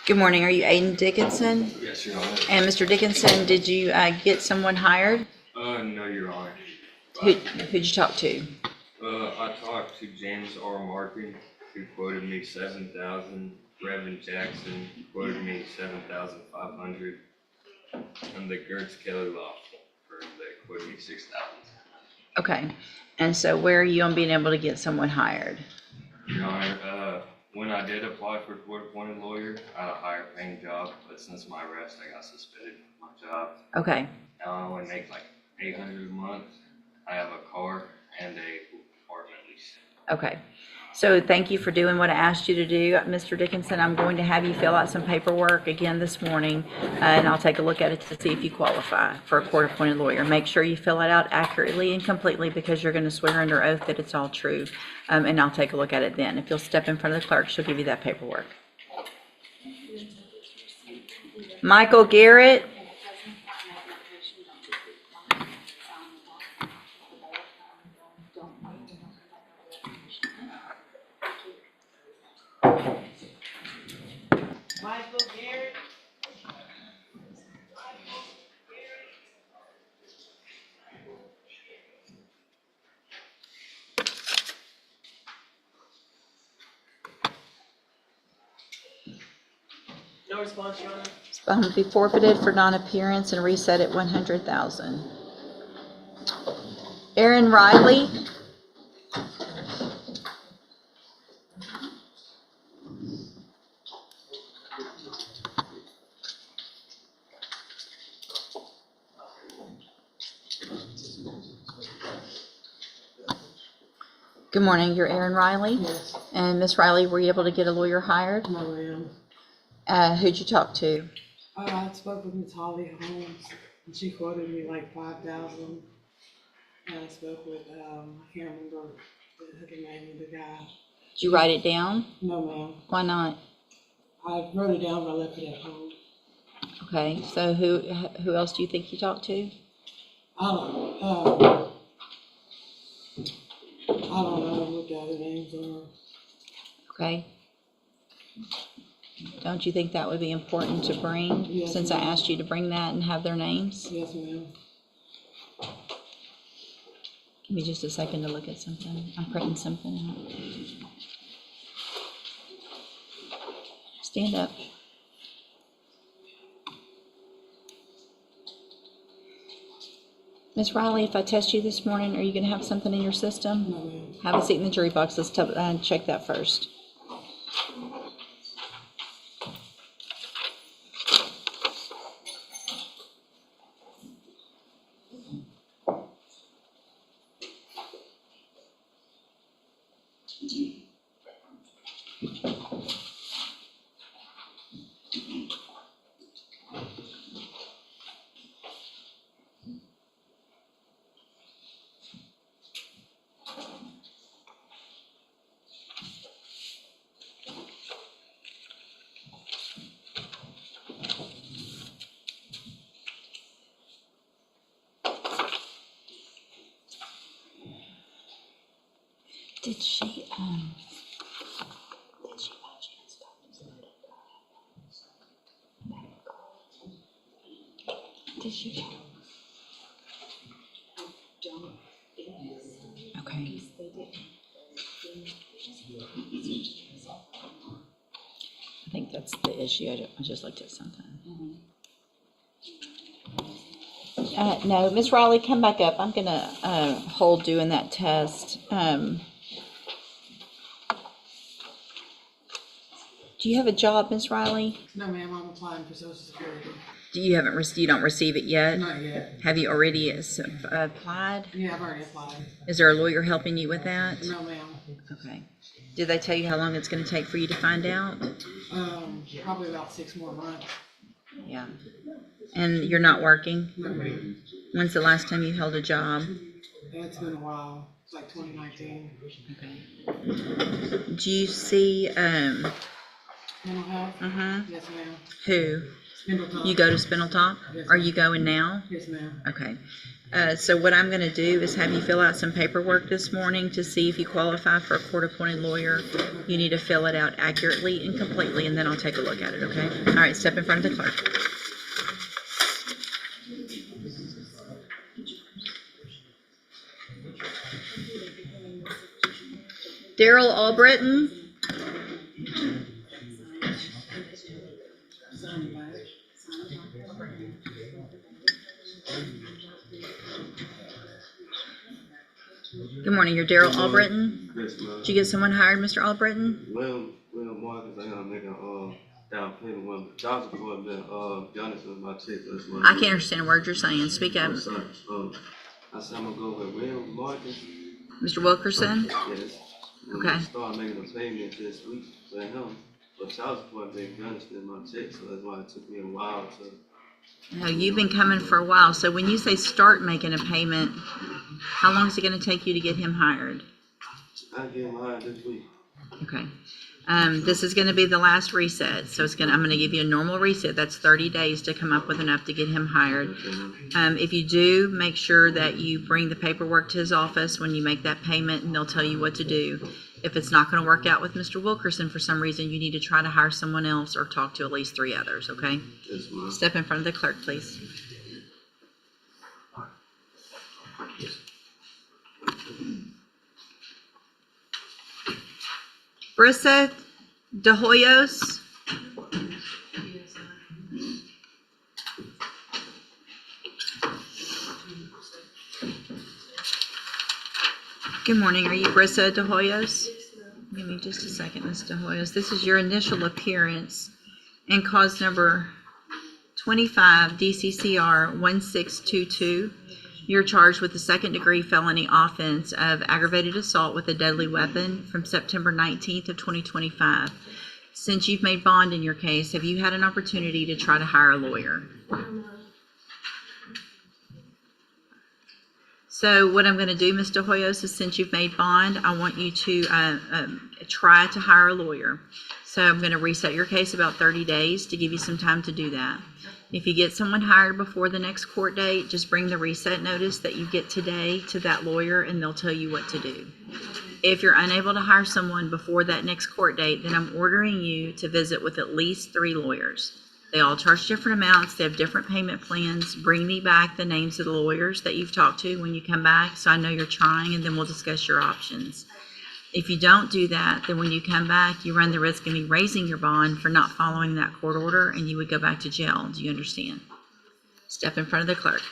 Good morning. Are you Aiden Dickinson? Yes, Your Honor. And Mr. Dickinson, did you get someone hired? No, Your Honor. Who'd you talk to? I talked to James R. Martin, who quoted me $7,000. Reverend Jackson quoted me $7,500, and the Gertz Kelly Law firm that quoted me $6,000. Okay. And so where are you on being able to get someone hired? Your Honor, when I did apply for court-appointed lawyer, I had a higher paying job, but since my arrest, I got suspended from my job. Okay. Now I only make like $800 a month. I have a car and a apartment lease. Okay. So thank you for doing what I asked you to do, Mr. Dickinson. I'm going to have you fill out some paperwork again this morning, and I'll take a look at it to see if you qualify for a court-appointed lawyer. Make sure you fill it out accurately and completely because you're going to swear under oath that it's all true, and I'll take a look at it then. If you'll step in front of the clerk, she'll give you that paperwork. Michael Garrett. Michael Garrett. No response, Your Honor. Bond will be forfeited for non-appearance and reset at $100,000. Aaron Riley. Good morning. You're Aaron Riley? Yes. And Miss Riley, were you able to get a lawyer hired? No, ma'am. Who'd you talk to? I spoke with Ms. Holly Holmes, and she quoted me like $5,000. And I spoke with, I can't remember the name of the guy. Did you write it down? No, ma'am. Why not? I wrote it down, but I left it at home. Okay, so who else do you think you talked to? I don't know what the other names are. Okay. Don't you think that would be important to bring? Yes, Since I ma'am. asked you to bring that and have their names? Yes, ma'am. Give me just a second to look at something. I'm printing something out. Stand up. Miss Riley, if I test you this morning, are you going to have something in your system? No, ma'am. Have a seat in the jury box. Let's check that first. Did she Did she? Okay. I think that's the issue. I just looked at something. No, Miss Riley, come back up. I'm gonna hold doing that test. Do you have a job, Miss Riley? No, ma'am, I'm applying for Social Security. You don't receive it yet? Not yet. Have you already applied? Yeah, I've already applied. Is there a lawyer helping you with that? No, ma'am. Okay. Did they tell you how long it's going to take for you to find out? Probably about 6 more months. Yeah. And you're not working? No, ma'am. When's the last time you held a job? It's been a while. It's like 2019. Okay. Do you see, Mental health? Yes, ma'am. who? Spindletop. You go to Spindletop? Yes, Are ma'am. you going now? Yes, ma'am. Okay. So what I'm going to do is have you fill out some paperwork this morning to see if you qualify for a court-appointed lawyer. You need to fill it out accurately and completely, and then I'll take a look at it, okay? All right, step in front of the clerk. Daryl Albritton. Good morning, you're Daryl Albritton? Yes, ma'am. Did you get someone hired, Mr. Albritton? Well, Marcus, I gotta make a down payment. Well, the child support been be honest with my check this month. I can't understand a word you're saying. Speak up. I'm sorry. I said I'm gonna go with Will Marcus. Mr. Wilkerson? Yes. Okay. Start making a payment this week for him. But child support been garnished in my check, so that's why it took me a while to. No, you've been coming for a while. So when you say start making a payment, how long is it going to take you to get him hired? I get him hired this week. Okay. This is going to be the last reset. So I'm going to give you a normal reset. That's 30 days to come up with enough to get him hired. If you do, make sure that you bring the paperwork to his office when you make that payment, and they'll tell you what to do. If it's not going to work out with Mr. Wilkerson for some reason, you need to try to hire someone else or talk to at least 3 others, okay? Yes, ma'am. Step in front of the clerk, please. Brissa De Hoyos. Good morning. Are you Brissa De Hoyos? Give me just a second, Ms. De Hoyos. This is your initial appearance in cause number 25 DCCR 1622. You're charged with the second-degree felony offense of aggravated assault with a deadly weapon from September 19th of 2025. Since you've made bond in your case, have you had an opportunity to try to hire a lawyer? So what I'm going to do, Mr. Hoyos, is since you've made bond, I want you to try to hire a lawyer. So I'm going to reset your case about 30 days to give you some time to do that. If you get someone hired before the next court date, just bring the reset notice that you get today to that lawyer, and they'll tell you what to do. If you're unable to hire someone before that next court date, then I'm ordering you to visit with at least 3 lawyers. They all charge different amounts. They have different payment plans. Bring me back the names of the lawyers that you've talked to when you come back, so I know you're trying, and then we'll discuss your options. If you don't do that, then when you come back, you run the risk of me raising your bond for not following that court order, and you would go back to jail. Do you understand? Step in front of the clerk.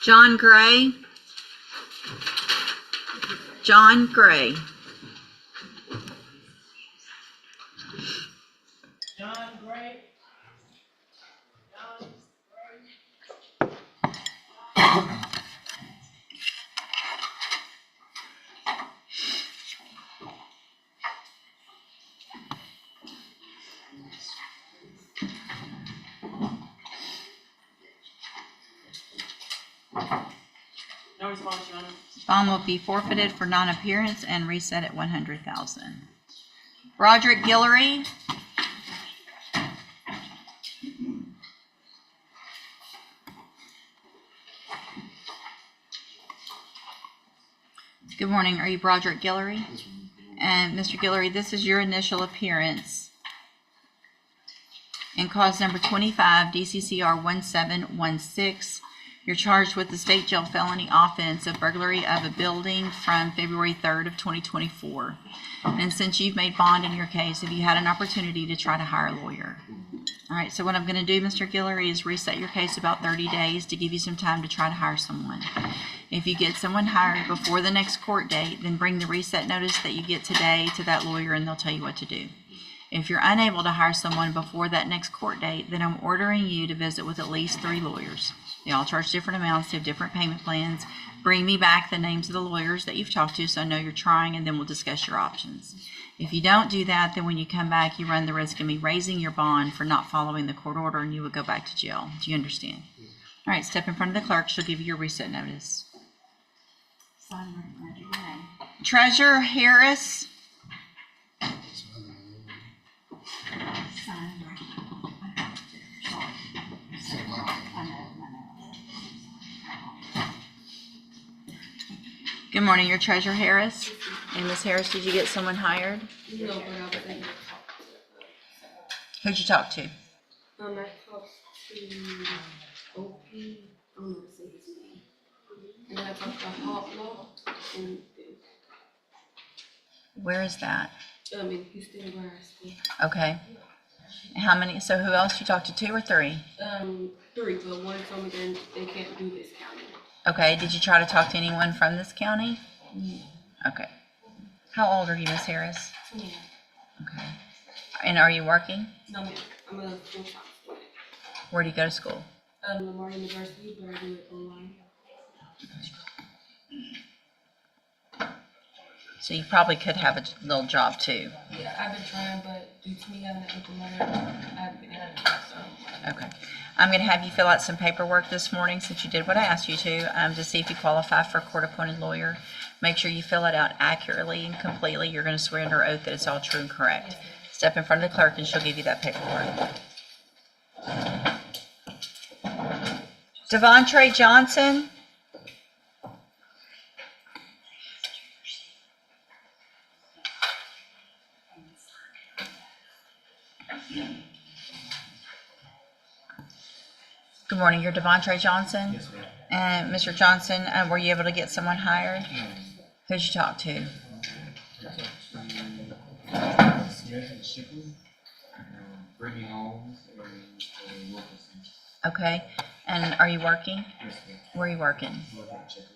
John Gray. John Gray. John Gray. No response, Your Honor. Bond will be forfeited for non-appearance and reset at $100,000. Broderick Guillory. Good morning. Are you Broderick Guillory? And Mr. Guillory, this is your initial appearance in cause number 25 DCCR 1716. You're charged with the state jail felony offense of burglary of a building from February 3rd of 2024. And since you've made bond in your case, have you had an opportunity to try to hire a lawyer? All right, so what I'm going to do, Mr. Guillory, is reset your case about 30 days to give you some time to try to hire someone. If you get someone hired before the next court date, then bring the reset notice that you get today to that lawyer, and they'll tell you what to do. If you're unable to hire someone before that next court date, then I'm ordering you to visit with at least 3 lawyers. They all charge different amounts, they have different payment plans. Bring me back the names of the lawyers that you've talked to so I know you're trying, and then we'll discuss your options. If you don't do that, then when you come back, you run the risk of me raising your bond for not following the court order, and you would go back to jail. Do you understand? All right, step in front of the clerk. She'll give you your reset notice. Treasurer Harris. Good morning, your Treasurer Harris. And Ms. Harris, did you get someone hired? No, but I was able to talk Who'd you talk to? to, I talked to OP, I don't know if it's his name. And then I talked to Hawk Law, and, Where is that? in Houston, where I stay. Okay. How many, so who else you talked to, 2 or 3? 3, but one told me then they can't do this county. Okay, did you try to talk to anyone from this county? Okay. How old are you, Ms. Harris? Yeah. Okay. And are you working? No, ma'am, I'm a full-time student. Where do you go to school? Lamar University, but I do it online. So you probably could have a little job too. Yeah, I've been trying, but due to me having an open letter, I've been having so. Okay. I'm going to have you fill out some paperwork this morning since you did what I asked you to see if you qualify for a court-appointed lawyer. Make sure you fill it out accurately and completely. You're going to swear under oath that it's all true and correct. Step in front of the clerk and she'll give you that paperwork. Devontre Johnson. Good morning, you're Devontre Johnson? Yes, ma'am. And Mr. Johnson, were you able to get someone hired? Who'd you talk to? Smith and Shipley, Brittany Holmes, and Wilkinson. Okay, and are you working? Yes, ma'am. Where are you working? Working at Checkers.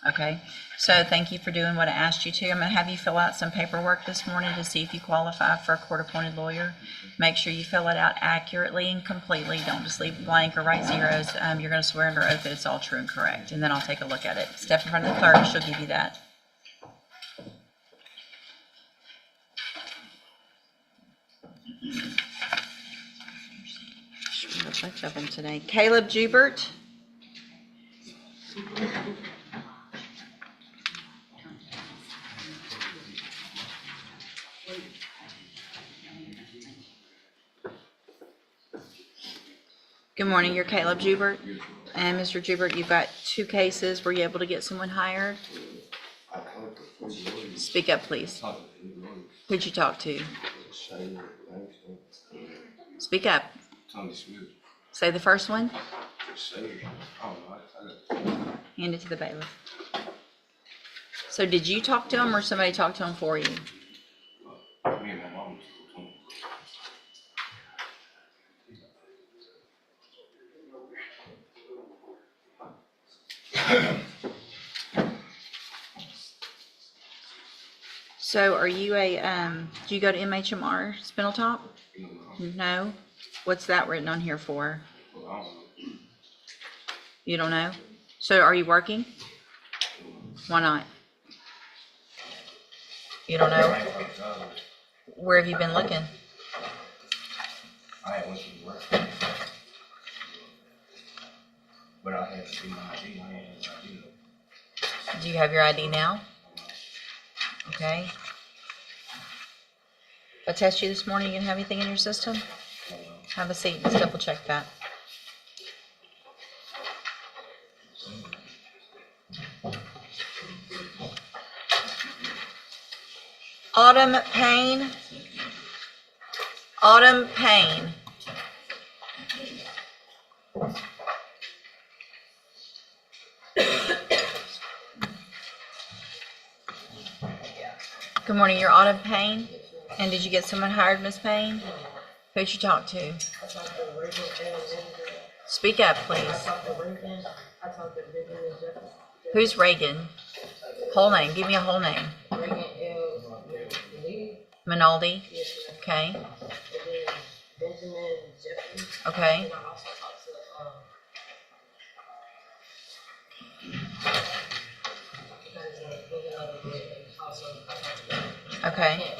Okay, so thank you for doing what I asked you to. I'm gonna have you fill out some paperwork this morning to see if you qualify for a court-appointed lawyer. Make sure you fill it out accurately and completely. Don't just leave blank or write zeros. You're gonna swear under oath that it's all true and correct, and then I'll take a look at it. Step in front of the clerk, she'll give you that. A bunch of them today. Caleb Jubert. Good morning, you're Caleb Jubert. And Mr. Jubert, you've got 2 cases. Were you able to get someone hired? Speak up, please. Who'd you talk to? Speak up. Tony Smith. Say the first one. I don't know. Hand it to the bailiff. So did you talk to him or somebody talked to him for you? Me and my mom. So are you do you go to MHMR Spindletop? No? What's that written on here for? You don't know? So are you working? Why not? You don't know? Where have you been looking? I had went to work. But I had to do my ID. I had ID. Do you have your ID now? Okay. If I test you this morning, you gonna have anything in your system? Have a seat, let's double check that. Autumn Payne. Autumn Payne. Good morning, you're Autumn Payne? And did you get someone hired, Miss Payne? Who'd you talk to? Speak up, please. Who's Reagan? Whole name, give me a whole name. Minaldi? Okay. Okay. Okay.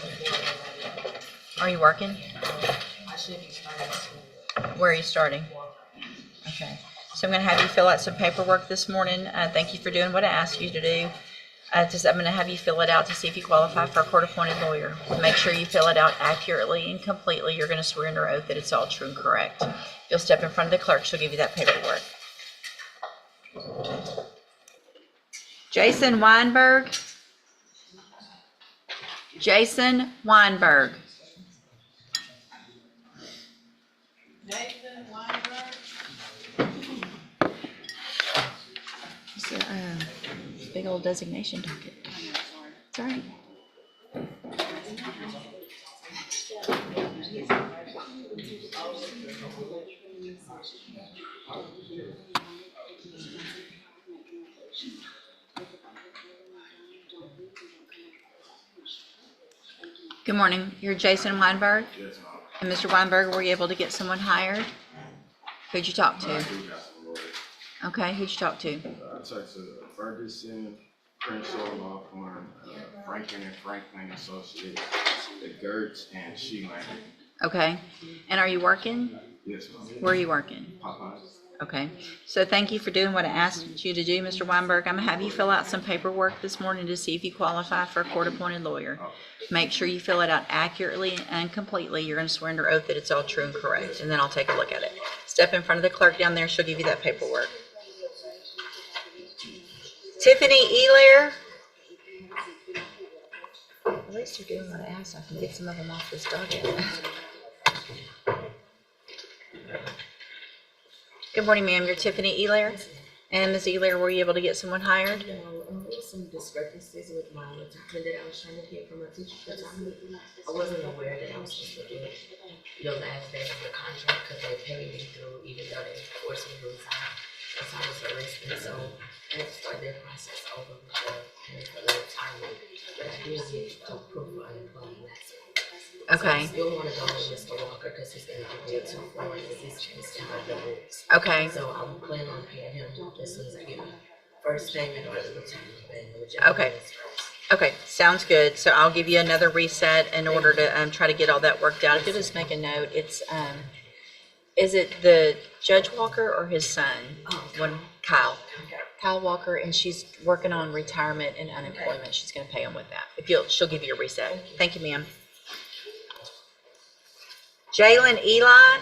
Are you working? Where are you starting? Okay. So I'm going to have you fill out some paperwork this morning. Thank you for doing what I asked you to do. I'm going to have you fill it out to see if you qualify for a court-appointed lawyer. Make sure you fill it out accurately and completely. You're going to swear under oath that it's all true and correct. You'll step in front of the clerk. She'll give you that paperwork. Jason Weinberg. Jason Weinberg. Jason Weinberg. It's a big old designation docket. It's all right. Good morning. You're Jason Weinberg? Yes, ma'am. And Mr. Weinberg, were you able to get someone hired? Who'd you talk I to? do got some lawyers. Okay, who'd you talk to? I talked to Ferguson, Crenshaw Law Firm, Franklin and Franklin Associates, the Gertz, and Sheelan. Okay. And are you working? Yes, ma'am. Where are you working? Popeyes. Okay. So thank you for doing what I asked you to do, Mr. Weinberg. I'm gonna have you fill out some paperwork this morning to see if you qualify for a court-appointed lawyer. Make sure you fill it out accurately and completely. You're gonna swear under oath that it's all true and correct, and then I'll take a look at it. Step in front of the clerk down there. She'll give you that paperwork. Tiffany Elair. At least you're doing what I asked. I can get some of them off this docket. Good morning, ma'am. You're Tiffany Elair. And Ms. Elair, were you able to get someone hired? There was some discrepancies with my retirement that I was trying to get from a teacher retirement. I wasn't aware that I was supposed to get your last day of the contract because they paid me through, even though they forced me to resign. That's how I was arrested, so I had to start their process over with the payment for the retirement. But I did get the proof of unemployment last week. Okay. So I still want to go with Mr. Walker because he's going to give me too far in his changed to my books. Okay. So I'm planning on paying him as soon as I get my first payment or the retirement payment, Okay. Okay, sounds good. So I'll give you another reset in order to try to get all that worked out. If you'll just make a note, it's is it the Judge Walker or his son? One, Kyle. Kyle Walker, and she's working on retirement and unemployment. She's going to pay him with that. She'll give you a reset. Thank you, ma'am. Jalen Eli.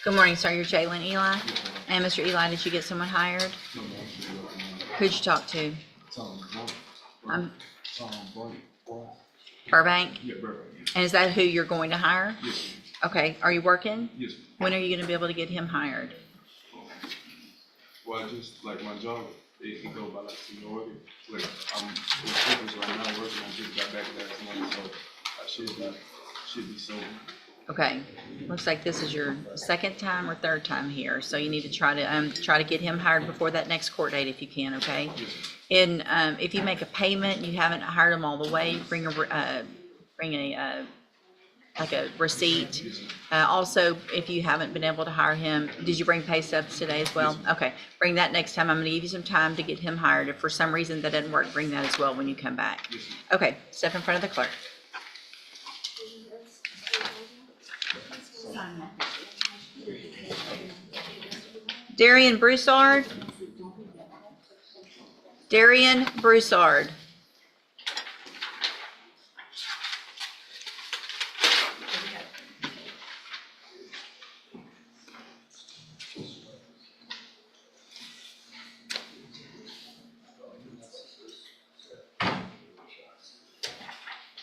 Good morning, sir. You're Jalen Eli. And Mr. Eli, did you get someone hired? Who'd you talk to? Burbank? Yeah, Burbank. And is that who you're going to hire? Yes, Okay. Are you working? yes. When are you going to be able to get him hired? Well, just like my job, it can go by like seniority. Like I'm with students right now working. I just got back last month, so I should be soon. Okay. Looks like this is your second time or third time here, so you need to try to get him hired before that next court date if you can. Okay. And if you make a payment and you haven't hired him all the way, bring a like a receipt. Also, if you haven't been able to hire him, did you bring pay stubs today as well? Okay, bring that next time. I'm going to give you some time to get him hired. If for some reason that doesn't work, bring that as well when you come back. Okay, step in front of the clerk. Darian Broussard. Darian Broussard.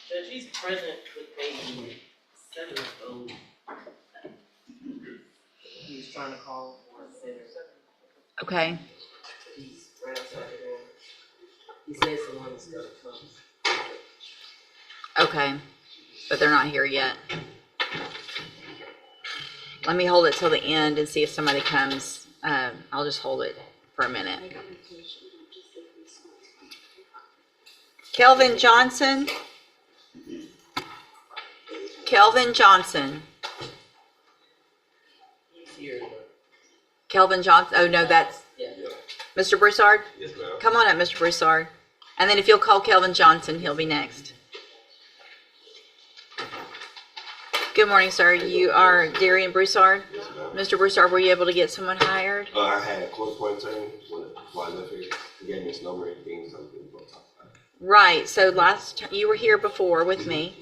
Judge, he's present with page 7 of those. He's trying to call for a sitter. Okay. He's right outside the door. He says someone's gonna come. Okay, but they're not here yet. Let me hold it till the end and see if somebody comes. I'll just hold it for a minute. Kelvin Johnson. Kelvin Johnson. He's here. Kelvin Johnson. Oh, no, that's Yeah. Mr. Broussard. Yes, ma'am. Come on up, Mr. Broussard. And then if you'll call Kelvin Johnson, he'll be next. Good morning, sir. You are Darian Broussard? Mr. Broussard, were you able to get someone hired? I had a court appointment before I left here. He gave me his number and things. I'm going to talk about it. Right, so you were here before with me,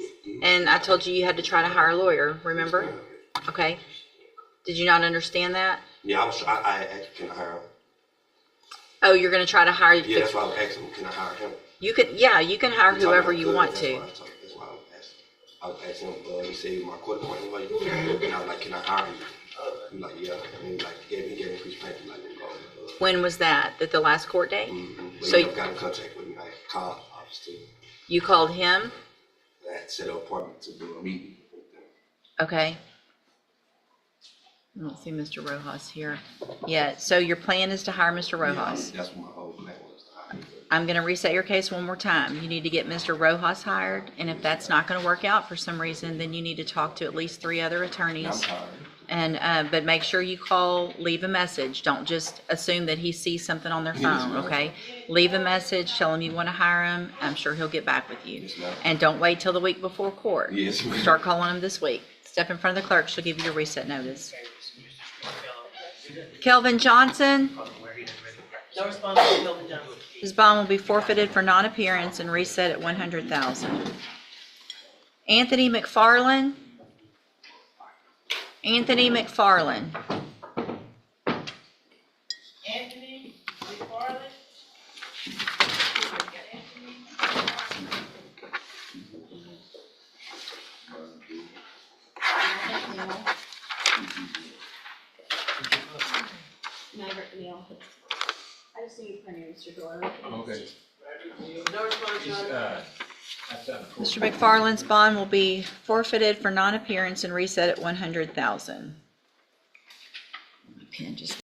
and I told you you had to try to hire a lawyer, remember? Okay. Did you not understand that? Yeah, I asked, can I hire him? Oh, you're gonna try to hire. Yeah, that's why I was asking him, can I hire him? You could, yeah, you can hire He told me whoever I you could, want that's to. why that's why I was asking him, he said, my court appointment, like, and I was like, can I hire you? He was like, yeah, and he gave me free payment, like, When was that? At the last court date? But So he never got in contact with me, I called the office too. you called him? I had set an appointment to do a meeting with them. Okay. I don't see Mr. Rojas here yet. So your plan is to hire Mr. Rojas? Yeah, that's what my whole plan was, to hire him. I'm gonna reset your case one more time. You need to get Mr. Rojas hired, and if that's not gonna work out for some reason, then you need to talk to at least 3 other I'm attorneys. tired. And, but make sure you call, leave a message. Don't just assume that he sees something on their phone, okay? Leave a message, tell him you wanna hire him. I'm sure he'll get back with you. Yes, ma'am. And don't wait till the week before court. Yes, ma'am. Start calling him this week. Step in front of the clerk, she'll give you your reset notice. Kelvin Johnson, No response from Kelvin Johnson. his bond will be forfeited for non-appearance and reset at 100,000. Anthony McFarland. Anthony McFarland. Anthony McFarland? Maverick Neal. I just need your name, Mr. Doyle. Okay. No response, Your Honor. Mr. McFarland's bond will be forfeited for non-appearance and reset at 100,000. My pen just